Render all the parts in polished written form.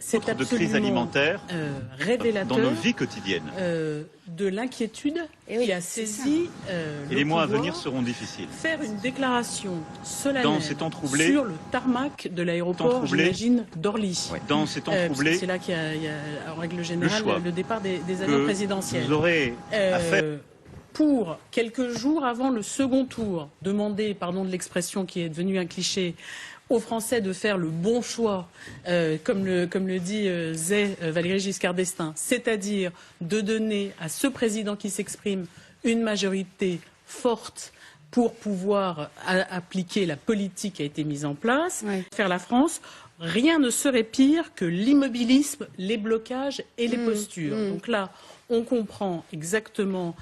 C'est de crise alimentaire révélateur dans nos vies quotidiennes. De l'inquiétude qui a saisi et les mois à venir seront difficiles. Faire une déclaration solennelle dans ces temps troublés, sur le tarmac de l'aéroport, j'imagine, d'Orly. Ouais. Dans ces temps troublés, c'est là qu'il y a, en règle générale, le départ des avions présidentiels. Vous aurez à faire pour quelques jours avant le second tour, demander, pardon de l'expression qui est devenue un cliché, aux Français de faire le bon choix, comme le dit Valéry Giscard d'Estaing, c'est-à-dire de donner à ce président qui s'exprime une majorité forte pour pouvoir appliquer la politique qui a été mise en place, faire la France. Rien ne serait pire que l'immobilisme, les blocages et les postures. Donc là, on comprend exactement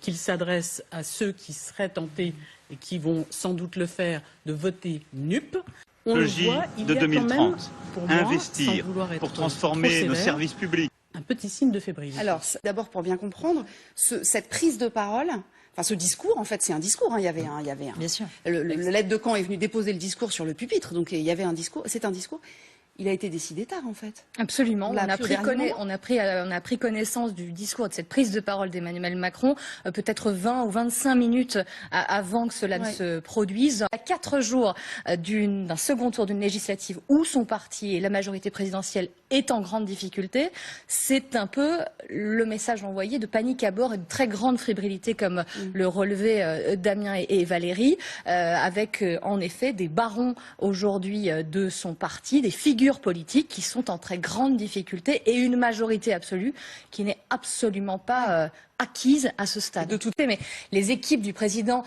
qu'il s'adresse à ceux qui seraient tentés et qui vont sans doute le faire, de voter NUP. On le voit, il de y a 2030, quand même, pour moi, investir pour transformer nos services publics. Un petit signe de fébrilité. Alors, d'abord, pour bien comprendre, cette prise de parole, enfin ce discours, en fait, c'est un discours. Il y avait un. Bien sûr. Le l'aide de camp est venu déposer le discours sur le pupitre, donc il y avait un discours. C'est un discours. Il a été décidé tard, en fait. Absolument. On a pris connaissance du discours, de cette prise de parole d'Emmanuel Macron, peut-être 20 ou 25 minutes avant que cela ne se produise. À 4 jours d'un second tour d'une législative où son parti et la majorité présidentielle est en grande difficulté, c'est un peu le message envoyé de panique à bord et de très grande fébrilité, comme le relevaient Damien et Valérie, avec en effet des barons aujourd'hui de son parti, des figures politiques qui sont en très grande difficulté et une majorité absolue qui n'est absolument pas acquise à ce stade. Mais les équipes du président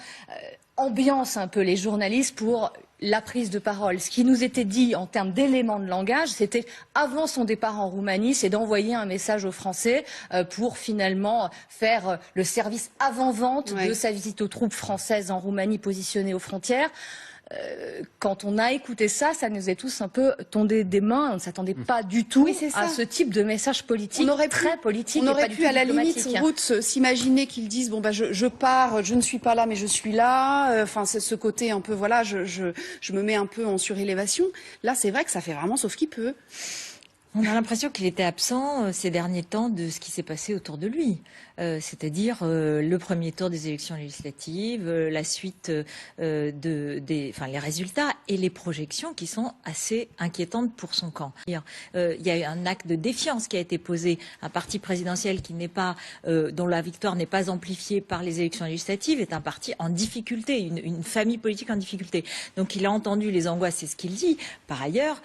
ambiancent un peu les journalistes pour la prise de parole. Ce qui nous était dit en termes d'éléments de langage, c'était avant son départ en Roumanie, c'est d'envoyer un message aux Français pour finalement faire le service avant-vente de sa visite aux troupes françaises en Roumanie positionnées aux frontières. Quand on a écouté ça, ça nous est tous un peu tombé des mains. On ne s'attendait pas du tout à ce type de message politique, très politique. On aurait pu, à la limite, s'imaginer qu'ils disent bon bah je pars, je ne suis pas là, mais je suis là. Enfin, c'est ce côté un peu voilà, je me mets un peu en surélévation. Là, c'est vrai que ça fait vraiment sauf qui peut. On a l'impression qu'il était absent ces derniers temps de ce qui s'est passé autour de lui, c'est-à-dire le premier tour des élections législatives, la suite les résultats et les projections qui sont assez inquiétantes pour son camp. Il y a eu un acte de défiance qui a été posé, un parti présidentiel qui n'est pas, dont la victoire n'est pas amplifiée par les élections législatives, est un parti en difficulté, une famille politique en difficulté. Donc il a entendu les angoisses, c'est ce qu'il dit. Par ailleurs,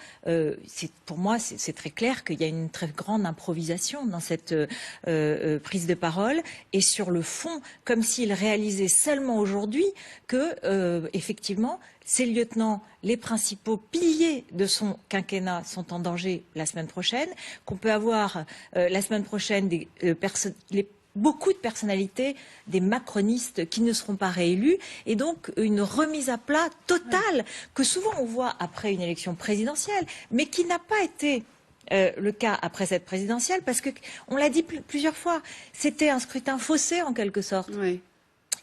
pour moi, c'est très clair qu'il y a une très grande improvisation dans cette prise de parole et sur le fond, comme s'il réalisait seulement aujourd'hui que, effectivement, ces lieutenants, les principaux piliers de son quinquennat sont en danger la semaine prochaine, qu'on peut avoir la semaine prochaine beaucoup de personnalités, des macronistes qui ne seront pas réélus, et donc une remise à plat totale que souvent on voit après une élection présidentielle, mais qui n'a pas été le cas après cette présidentielle, parce que, on l'a dit plusieurs fois, c'était un scrutin faussé en quelque sorte. Oui.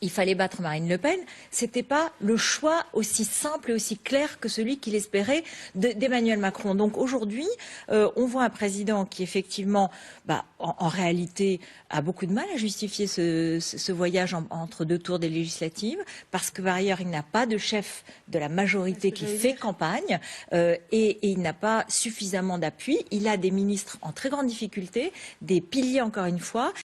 Il fallait battre Marine Le Pen, c'était pas le choix aussi simple et aussi clair que celui qu'il espérait d'Emmanuel Macron. Donc aujourd'hui, on voit un président qui effectivement, en réalité, a beaucoup de mal à justifier ce voyage entre deux tours des législatives, parce que par ailleurs, il n'a pas de chef de la majorité qui fait campagne, et il n'a pas suffisamment d'appui. Il a des ministres en très grande difficulté, des piliers encore une fois.